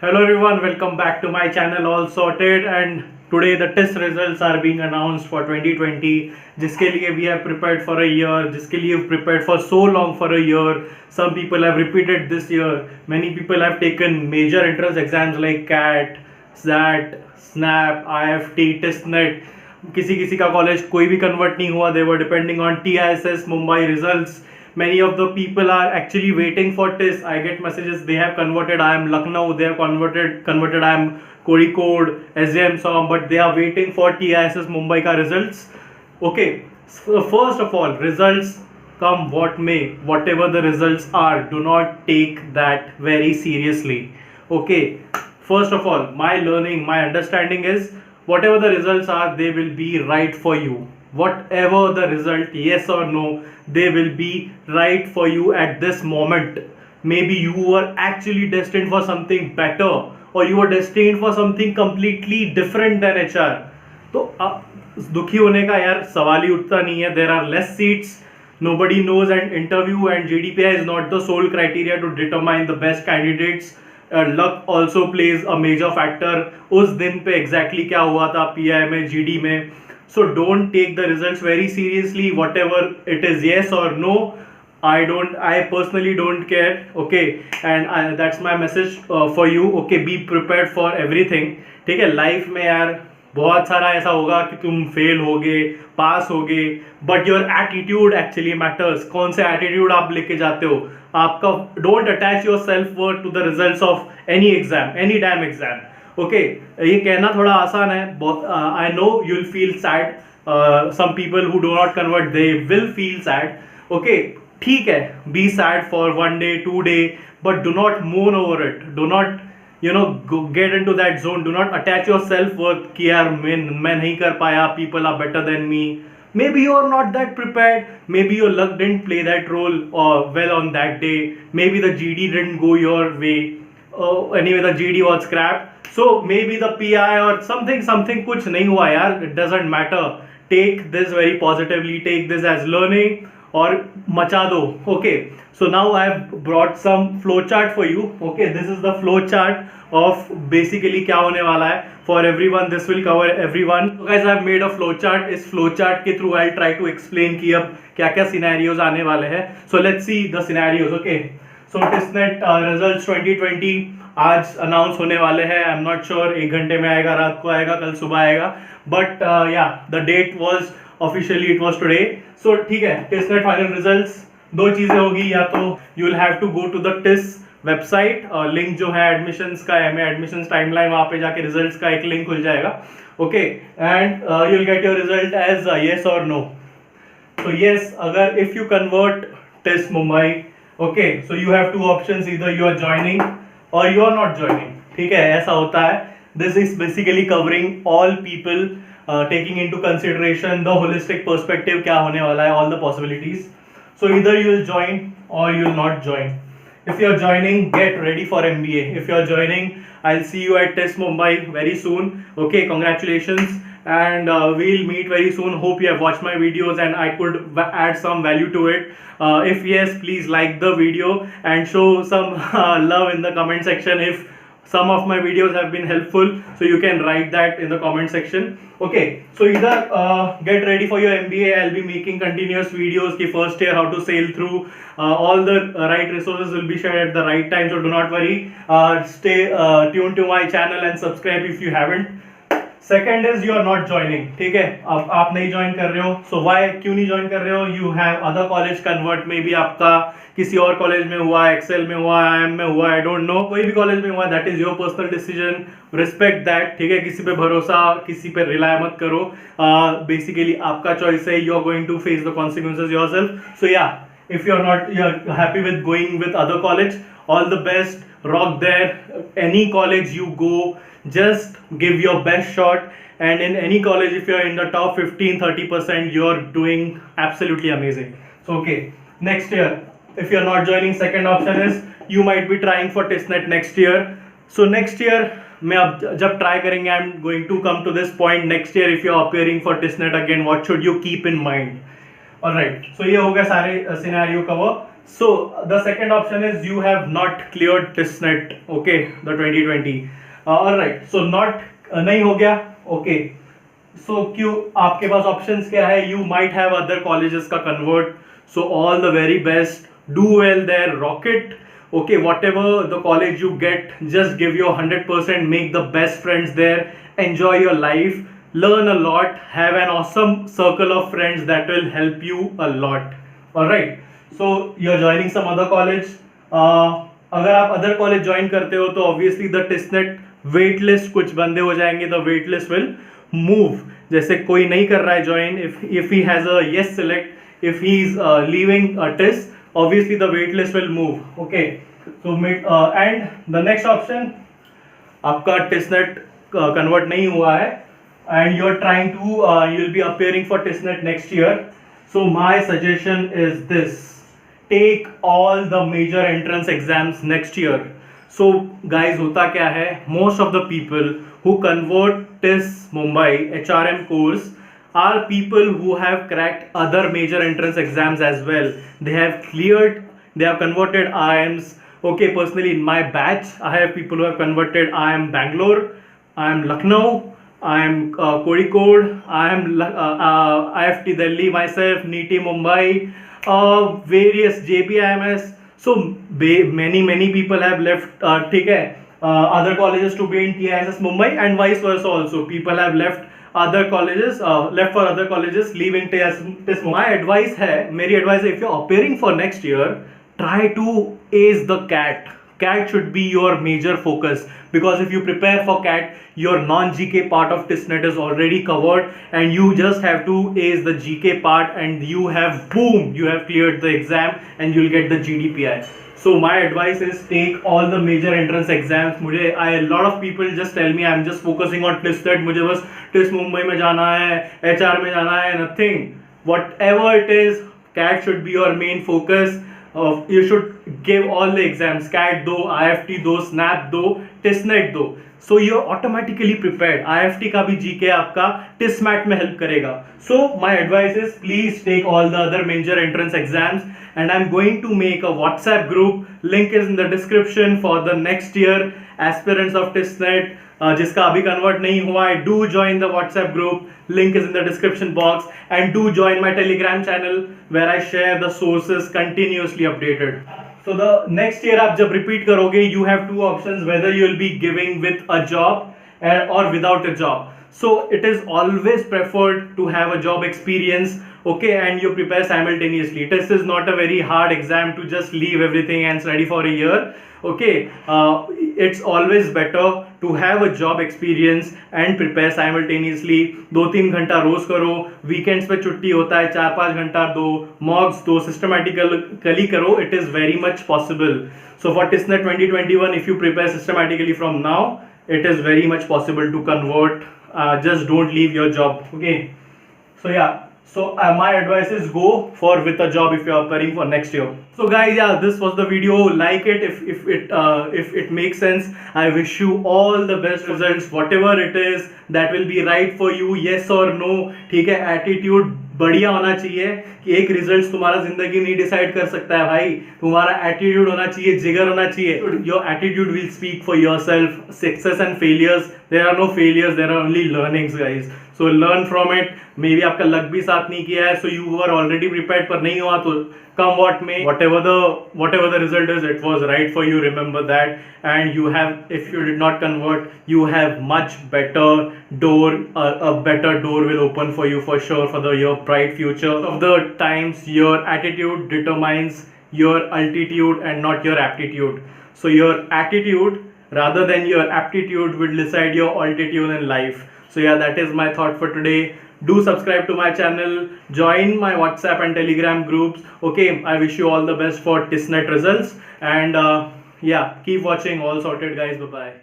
Hello everyone, welcome back to my channel All Sorted, and today the test results are being announced for 2020 जिसके लिए we have prepared for a year, जिसके लिए we've prepared for so long for a year. Some people have repeated this year. Many people have taken major entrance exams like CAT, SAT, SNAP, IFT, TestNet. किसी किसी का college कोई भी convert नहीं हुआ. They were depending on TISS Mumbai results. Many of the people are actually waiting for TIS. I get messages they have converted. I am Lucknow. They have converted. I am Kozhikode, SJM SOM, but they are waiting for TISS Mumbai ka results. Okay. So first of all, results come what may. Whatever the results are, do not take that very seriously. Okay. First of all, my learning, my understanding is whatever the results are, they will be right for you. Whatever the result, yes or no, they will be right for you at this moment. Maybe you were actually destined for something better, or you were destined for something completely different than HR. तो दुखी होने का यार सवाल ही उठता नहीं है. There are less seats, nobody knows, and interview and GDPI is not the sole criteria to determine the best candidates. Luck also plays a major factor. उस दिन पे exactly क्या हुआ था PI में, GD में. So don't take the results very seriously. Whatever it is, yes or no, I personally don't care. Okay, and that's my message for you. Okay, be prepared for everything. ठीक है, life में यार बहुत सारा ऐसा होगा कि तुम फेल होगे, पास होगे, but your attitude actually matters. कौन से एटीट्यूड आप लेके जाते हो आपका. Don't attach your self worth to the results of any exam, any damn exam. Okay, ये कहना थोड़ा आसान है. I know you will feel sad. Some people who do not convert they will feel sad. Okay, ठीक है, be sad for 1 day 2 day, but do not moan over it. Do not get into that zone. Do not attach your self-worth कि यार मैं नहीं कर पाया, people are better than me. Maybe you are not that prepared. Maybe your luck didn't play that role well on that day. Maybe the GD didn't go your way. Anyway, the GD was scrapped. So maybe the PI or something कुछ नहीं हुआ यार. It doesn't matter. Take this very positively. Take this as learning और मचा दो. Okay. So now I have brought some flowchart for you. Okay, this is the flowchart of basically क्या होने वाला है for everyone. This will cover everyone. So guys, I have made a flowchart. इस flowchart के through I'll try to explain कि अब क्या क्या scenarios आने वाले हैं. So let's see the scenarios. Okay. So TISNET results 2020 आज अनाउंस होने वाले हैं. आई एम नॉट श्योर 1 घंटे में आएगा, रात को आएगा, कल सुबह आएगा, but yeah the date was officially it was today. So ठीक है, TISNET फाइनल रिजल्ट्स दो चीजें होगी. या तो you will have to go to the TIS website, link जो है एडमिशंस का, एमए एडमिशंस टाइमलाइन, वहां पे जाके रिजल्ट्स का एक लिंक खुल जाएगा. Okay, and you will get your result as yes or no. तो येस, अगर if you convert TIS Mumbai, okay, so you have 2 options, either you are joining or you are not joining. ठीक है, ऐसा होता है. This is basically covering all people, taking into consideration the holistic perspective, क्या होने वाला है, all the possibilities. So either you will join or you will not join. If you are joining, get ready for MBA. If you are joining, I'll see you at TIS Mumbai very soon. Okay, congratulations, and we'll meet very soon. Hope you have watched my videos and I could add some value to it. If yes, please like the video and show some love in the comment section if some of my videos have been helpful. So you can write that in the comment section. Okay, so either get ready for your MBA. I'll be making continuous videos ki first year how to sail through. All the right resources will be shared at the right time, so do not worry. Stay tuned to my channel and subscribe if you haven't. Second is you are not joining. ठीक है, अब आप नहीं join कर रहे हो. सो Y, क्यों नहीं ज्वाइन कर रहे हो? You have other college convert, में भी आपका किसी और कॉलेज में हुआ, एक्सेल में हुआ, IIM में हुआ, आई डोंट नो, कोई भी कॉलेज में हुआ, that is your personal decision. Respect that. ठीक है, किसी पे भरोसा, किसी पे रिलाय मत करो. बेसिकली आपका चॉइस है. You are going to face the consequences yourself. So yeah, if you are happy with going with other college, all the best. Rock there. Any college you go, just give your best shot, and in any college if you are in the top 15-30%, you are doing absolutely amazing. So okay, next year if you are not joining, second option is you might be trying for TISNET next year. So next year मैं अब जब try करेंगे, I am going to come to this point. Next year if you are appearing for TISNET again, what should you keep in mind. Alright, so ये हो गया सारे scenario cover. So the second option is you have not cleared TISNET, okay, the 2020. All right, so not नहीं हो गया, okay. So क्यों आपके पास options क्या है? You might have other colleges का convert. So all the very best. Do well there, rock it. Okay, whatever the college you get, just give your 100%. Make the best friends there. Enjoy your life. Learn a lot. Have an awesome circle of friends that will help you a lot. All right. So you're joining some other college. अगर आप other college join करते हो तो obviously the TISSNET wait list कुछ बंदे हो जाएंगे. The wait list will move. जैसे कोई नहीं कर रहा है join, if he has a yes select, if he is leaving a test, obviously the wait list will move. Okay, so and the next option, आपका TISNET convert नहीं हुआ है and you're trying to you'll be appearing for TISNET next year. So my suggestion is this: take all the major entrance exams next year. So guys, होता क्या है, most of the people who convert TIS Mumbai HRM course are people who have cracked other major entrance exams as well. They have cleared, they have converted IIMs. Okay, personally in my batch, I have people who have converted IIM Bangalore, IIM Lucknow, IIM Kozhikode, IIM IFT Delhi myself, NITI Mumbai, various JBIMS. So many people have left, ठीक है, other colleges to be in TISS Mumbai, and vice versa also. People have left other colleges, left for other colleges, leaving TIS Mumbai. My advice है, मेरी advice है, if you're appearing for next year, try to ace the CAT. CAT should be your major focus, because if you prepare for CAT, your non-GK part of TISNET is already covered and you just have to ace the GK part and you have, boom, you have cleared the exam and you'll get the GDPI. So my advice is take all the major entrance exams. मुझे a lot of people just tell me I'm just focusing on TISNET, मुझे बस TIS Mumbai में जाना है, HR में जाना है. Nothing. Whatever it is, CAT should be your main focus. You should give all the exams. CAT दो, IFT दो, SNAP दो, TISNET दो. So you're automatically prepared. IFT का भी GK आपका TISMAT में help करेगा. So my advice is please take all the other major entrance exams, and I'm going to make a WhatsApp group. Link is in the description for the next year aspirants of TISNET. जिसका अभी convert नहीं हुआ है, do join the WhatsApp group. Link is in the description box, and do join my Telegram channel where I share the sources continuously updated. So the next year आप जब repeat करोगे, you have two options whether you will be giving with a job or without a job. So it is always preferred to have a job experience, okay, and you prepare simultaneously. TIS is not a very hard exam to just leave everything and study for a year. Okay, it's always better to have a job experience and prepare simultaneously. 2-3 घंटा रोज करो, weekends पे छुट्टी होता है, 4-5 घंटा दो, mocks दो, systematically करो. It is very much possible. So for TISNET 2021, if you prepare systematically from now, it is very much possible to convert. Just don't leave your job. Okay, so yeah. So my advice is go for with a job if you are preparing for next year. So guys, yeah, this was the video. Like it if it makes sense. I wish you all the best results, whatever it is that will be right for you. Yes or no, ठीक है. Attitude बढ़िया होना चाहिए कि एक result तुम्हारा जिंदगी नहीं डिसाइड कर सकता है भाई. तुम्हारा एटीट्यूड होना चाहिए, जिगर होना चाहिए. Your attitude will speak for yourself. Success and failures, there are no failures, there are only learnings guys. So learn from it. Maybe आपका लक भी साथ नहीं किया है, so you are already prepared, पर नहीं हुआ तो come what may, whatever the result is, it was right for you. Remember that. And you have, if you did not convert, you have much better door, a better door will open for you for sure for your bright future. Of the times, your attitude determines your altitude and not your aptitude. So your attitude rather than your aptitude will decide your altitude in life. So yeah, that is my thought for today. Do subscribe to my channel, join my WhatsApp and Telegram groups. Okay, I wish you all the best for TISNET results, and yeah, keep watching. All sorted guys. Bye bye.